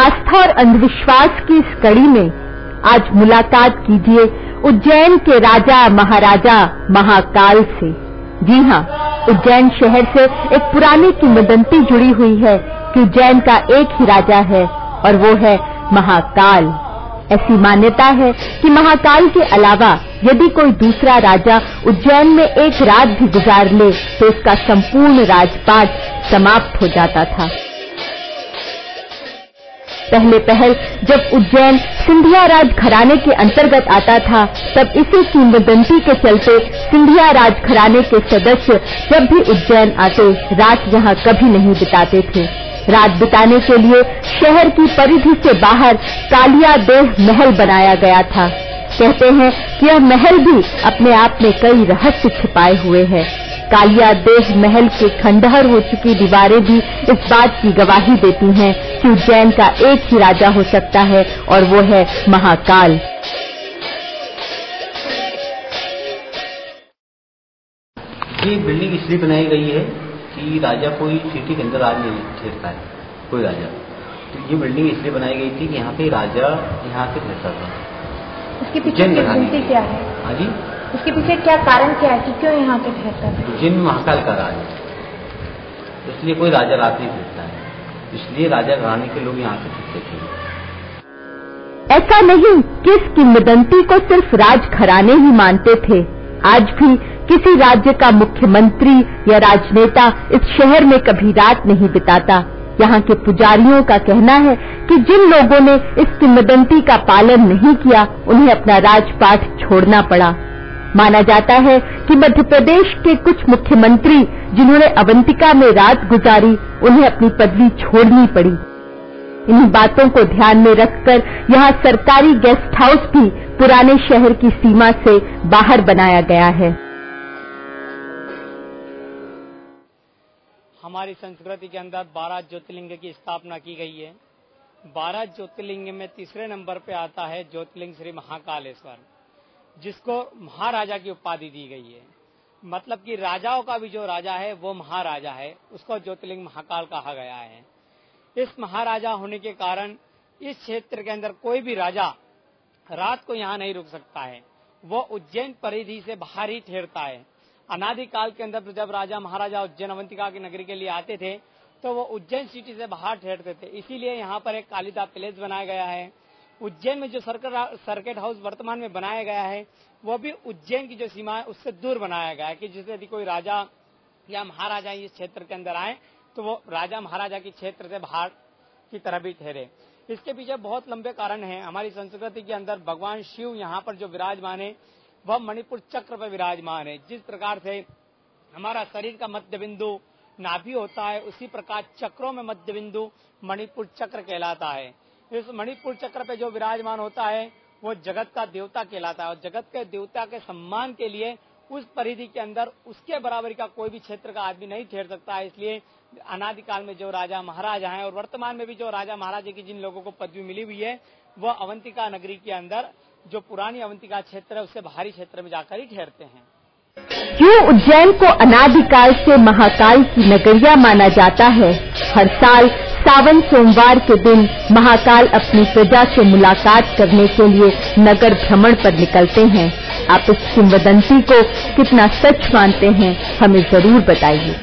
आस्था और अंधविश्वास की इस कड़ी में आज मुलाकात कीजिए उज्जैन के राजा महाराजा महाकाल से। जी हां, उज्जैन शहर से एक पुरानी किंवदंती जुड़ी हुई है कि उज्जैन का एक ही राजा है और वो है महाकाल। ऐसी मान्यता है कि महाकाल के अलावा यदि कोई दूसरा राजा उज्जैन में एक रात भी गुजार ले तो उसका संपूर्ण राजपाट समाप्त हो जाता था। पहले जब उज्जैन सिंधिया राज घराने के अंतर्गत आता था, तब इसी किंवदंती के चलते सिंधिया राज घराने के सदस्य जब भी उज्जैन आते रात यहाँ कभी नहीं बिताते थे। रात बिताने के लिए शहर की परिधि से बाहर कालिया देह महल बनाया गया था। कहते हैं कि यह महल भी अपने आप में कई रहस्य छिपाए हुए है। कालिया देह महल के खंडहर हो चुकी दीवारें भी इस बात की गवाही देती हैं कि उज्जैन का एक ही राजा हो सकता है और वो है महाकाल। ये बिल्डिंग इसलिए बनाई गई है कि राजा कोई सिटी के अंदर राज नहीं ठहरता है, कोई राजा। तो ये बिल्डिंग इसलिए बनाई गई थी कि यहाँ पे राजा यहाँ पे ठहरता था। उसके पीछे की क्या है? हाँ जी, उसके पीछे क्या कारण क्या है कि क्यों यहाँ पे ठहरता था? उज्जैन महाकाल का राज है, इसलिए कोई राजा रात नहीं ठहरता है, इसलिए राजा घराने के लोग यहाँ पे ठहरते थे। ऐसा नहीं कि इस किंवदंती को सिर्फ राज घराने ही मानते थे। आज भी किसी राज्य का मुख्यमंत्री या राजनेता इस शहर में कभी रात नहीं बिताता। यहाँ के पुजारियों का कहना है कि जिन लोगों ने इस किंवदंती का पालन नहीं किया उन्हें अपना राजपाट छोड़ना पड़ा। माना जाता है कि मध्य प्रदेश के कुछ मुख्यमंत्री जिन्होंने अवंतिका में रात गुजारी उन्हें अपनी पदवी छोड़नी पड़ी। इन्हीं बातों को ध्यान में रखकर यहाँ सरकारी गेस्ट हाउस भी पुराने शहर की सीमा से बाहर बनाया गया है। हमारी संस्कृति के अंदर 12 ज्योतिर्लिंग की स्थापना की गई है। 12 ज्योतिर्लिंग में तीसरे नंबर पे आता है ज्योतिर्लिंग श्री महाकालेश्वर, जिसको महाराजा की उपाधि दी गई है। मतलब कि राजाओं का भी जो राजा है वो महाराजा है, उसको ज्योतिर्लिंग महाकाल कहा गया है। इस महाराजा होने के कारण इस क्षेत्र के अंदर कोई भी राजा रात को यहाँ नहीं रुक सकता है, वो उज्जैन परिधि से बाहर ही ठहरता है। अनादिकाल के अंदर जब राजा महाराजा उज्जैन अवंतिका की नगरी के लिए आते थे तो वो उज्जैन सिटी से बाहर ठहरते थे। इसीलिए यहाँ पर एक कालिदा पैलेस बनाया गया है। उज्जैन में जो सर्किट हाउस वर्तमान में बनाया गया है वो भी उज्जैन की जो सीमा है उससे दूर बनाया गया है कि जिससे यदि कोई राजा या महाराजा इस क्षेत्र के अंदर आए तो वो राजा महाराजा के क्षेत्र से बाहर की तरह भी ठहरे। इसके पीछे बहुत लंबे कारण हैं। हमारी संस्कृति के अंदर भगवान शिव यहाँ पर जो विराजमान है वह मणिपुर चक्र पर विराजमान है। जिस प्रकार से हमारा शरीर का मध्य बिंदु नाभि होता है, उसी प्रकार चक्रों में मध्य बिंदु मणिपुर चक्र कहलाता है। इस मणिपुर चक्र पे जो विराजमान होता है वो जगत का देवता कहलाता है और जगत के देवता के सम्मान के लिए उस परिधि के अंदर उसके बराबरी का कोई भी क्षेत्र का आदमी नहीं ठहर सकता है। इसलिए अनादिकाल में जो राजा महाराजा हैं और वर्तमान में भी जो राजा महाराजा की जिन लोगों को पदवी मिली हुई है वह अवंतिका नगरी के अंदर जो पुरानी अवंतिका क्षेत्र है उससे बाहरी क्षेत्र में जाकर ही ठहरते हैं। क्यों उज्जैन को अनादिकाल से महाकाल की नगरिया माना जाता है? हर साल सावन सोमवार के दिन महाकाल अपनी प्रजा से मुलाकात करने के लिए नगर भ्रमण पर निकलते हैं। आप इस किंवदंती को कितना सच मानते हैं हमें जरूर बताइए।